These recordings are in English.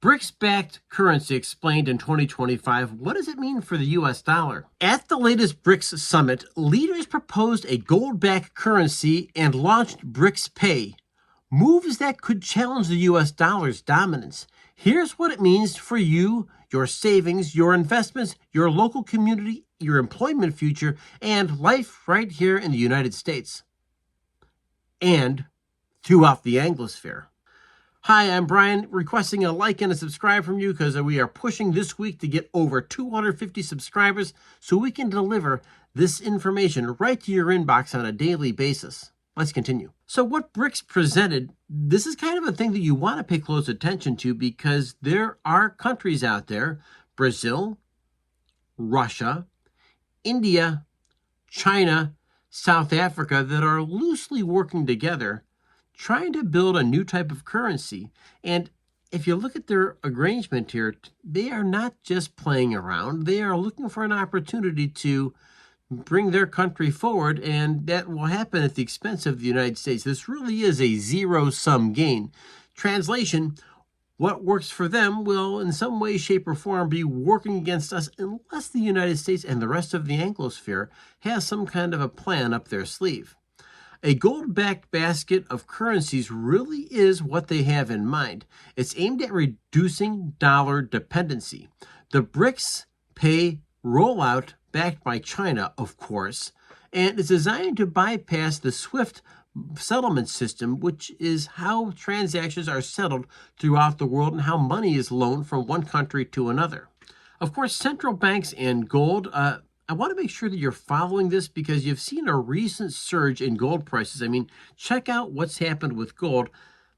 BRICS-backed currency explained in 2025. What does it mean for the US dollar? At the latest BRICS summit, leaders proposed a gold-backed currency and launched BRICS Pay, moves that could challenge the US dollar's dominance. Here's what it means for you, your savings, your investments, your local community, your employment future, and life right here in the United States and throughout the Anglosphere. Hi, I'm Brian, requesting a like and a subscribe from you because we are pushing this week to get over 250 subscribers so we can deliver this information right to your inbox on a daily basis. Let's continue. So what BRICS presented, this is kind of a thing that you want to pay close attention to because there are countries out there, Brazil, Russia, India, China, South Africa, that are loosely working together trying to build a new type of currency. And if you look at their arrangement here, they are not just playing around. They are looking for an opportunity to bring their country forward, and that will happen at the expense of the United States. This really is a zero-sum game. Translation, what works for them will in some way, shape, or form be working against us unless the United States and the rest of the Anglosphere has some kind of a plan up their sleeve. A gold-backed basket of currencies really is what they have in mind. It's aimed at reducing dollar dependency. The BRICS Pay rollout, backed by China, of course, and is designed to bypass the SWIFT settlement system, which is how transactions are settled throughout the world and how money is loaned from one country to another. Of course, central banks and gold, I want to make sure that you're following this because you've seen a recent surge in gold prices. I mean, check out what's happened with gold.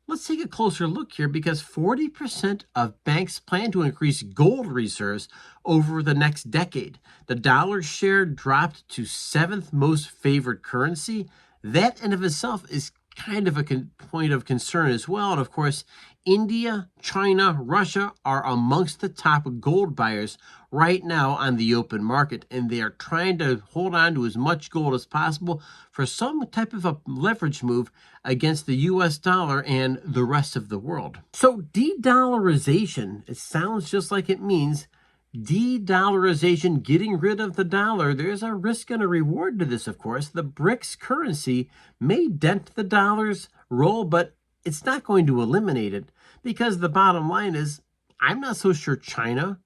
Let's take a closer look here because 40% of banks plan to increase gold reserves over the next decade. The dollar share dropped to 7th most favored currency. That in of itself is kind of a point of concern as well. And of course, India, China, Russia are amongst the top gold buyers right now on the open market, and they are trying to hold on to as much gold as possible for some type of a leverage move against the US dollar and the rest of the world. So de-dollarization, it sounds just like it means de-dollarization, getting rid of the dollar. There's a risk and a reward to this, of course. The BRICS currency may dent the dollar's role, but it's not going to eliminate it because the bottom line is I'm not so sure China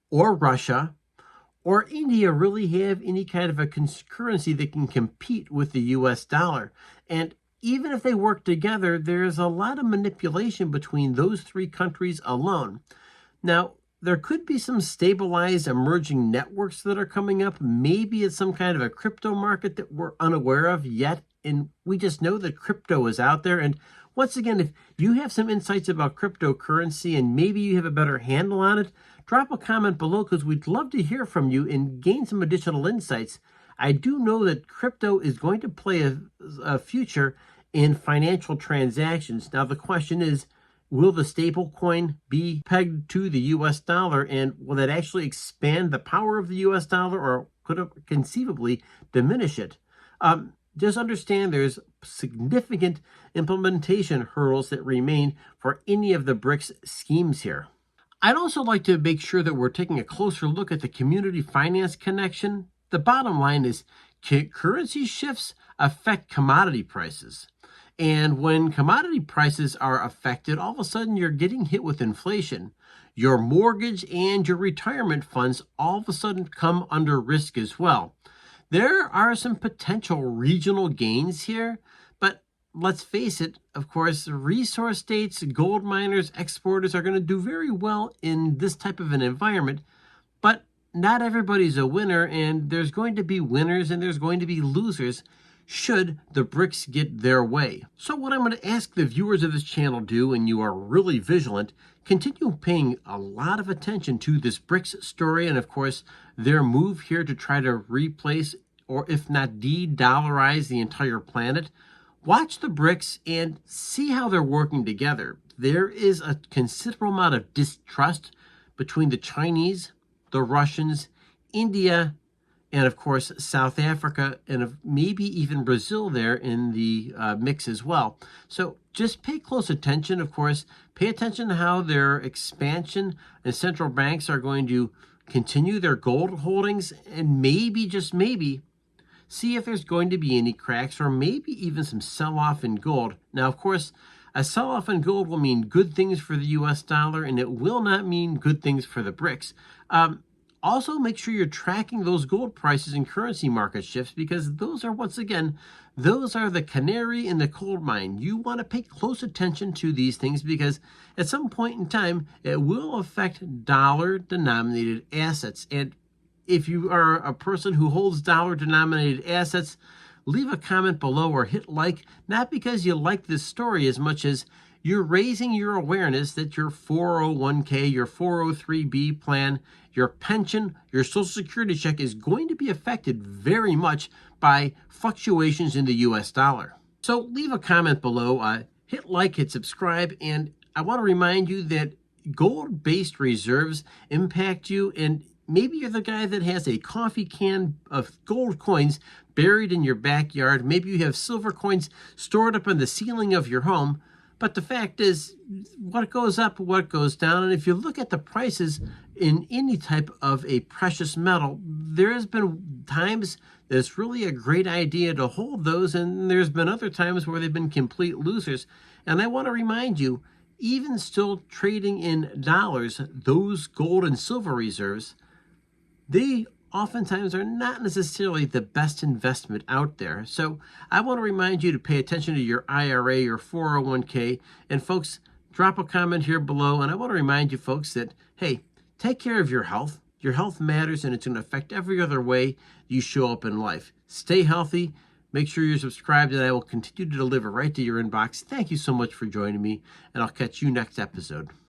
or Russia or India really have any kind of a currency that can compete with the US dollar. And even if they work together, there's a lot of manipulation between those three countries alone. Now, there could be some stabilized emerging networks that are coming up. Maybe it's some kind of a crypto market that we're unaware of yet. And we just know that crypto is out there. And once again, if you have some insights about cryptocurrency and maybe you have a better handle on it, drop a comment below because we'd love to hear from you and gain some additional insights. I do know that crypto is going to play a future in financial transactions. Now, the question is, will the stable coin be pegged to the US dollar, and will that actually expand the power of the US dollar, or could it conceivably diminish it? Just understand there's significant implementation hurdles that remain for any of the BRICS schemes here. I'd also like to make sure that we're taking a closer look at the community finance connection. The bottom line is currency shifts affect commodity prices. And when commodity prices are affected, all of a sudden you're getting hit with inflation. Your mortgage and your retirement funds all of a sudden come under risk as well. There are some potential regional gains here, but let's face it, of course, resource states, gold miners, exporters are going to do very well in this type of an environment, but not everybody's a winner, and there's going to be winners and there's going to be losers should the BRICS get their way. So what I'm going to ask the viewers of this channel do, and you are really vigilant, continue paying a lot of attention to this BRICS story and, of course, their move here to try to replace, or if not de-dollarize, the entire planet. Watch the BRICS and see how they're working together. There is a considerable amount of distrust between the Chinese, the Russians, India, and of course South Africa, and maybe even Brazil there in the mix as well. So just pay close attention. Of course, pay attention to how their expansion and central banks are going to continue their gold holdings, and maybe, just maybe, see if there's going to be any cracks or maybe even some sell-off in gold. Now, of course, a sell-off in gold will mean good things for the US dollar, and it will not mean good things for the BRICS. Also, make sure you're tracking those gold prices and currency market shifts, because those are, once again, those are the canary in the coal mine. You want to pay close attention to these things because at some point in time, it will affect dollar-denominated assets. And if you are a person who holds dollar-denominated assets, leave a comment below or hit like, not because you like this story as much as you're raising your awareness that your 401k, your 403b plan, your pension, your Social Security check is going to be affected very much by fluctuations in the US dollar. So leave a comment below, hit like, hit subscribe, and I want to remind you that gold-based reserves impact you, and maybe you're the guy that has a coffee can of gold coins buried in your backyard. Maybe you have silver coins stored up on the ceiling of your home. But the fact is, what goes up, what goes down. And if you look at the prices in any type of a precious metal, there has been times that it's really a great idea to hold those, and there's been other times where they've been complete losers. And I want to remind you, even still trading in dollars, those gold and silver reserves, they oftentimes are not necessarily the best investment out there. So I want to remind you to pay attention to your IRA, your 401k, and folks, drop a comment here below. And I want to remind you folks that, hey, take care of your health. Your health matters, and it's going to affect every other way you show up in life. Stay healthy. Make sure you're subscribed, and I will continue to deliver right to your inbox. Thank you so much for joining me, and I'll catch you next episode.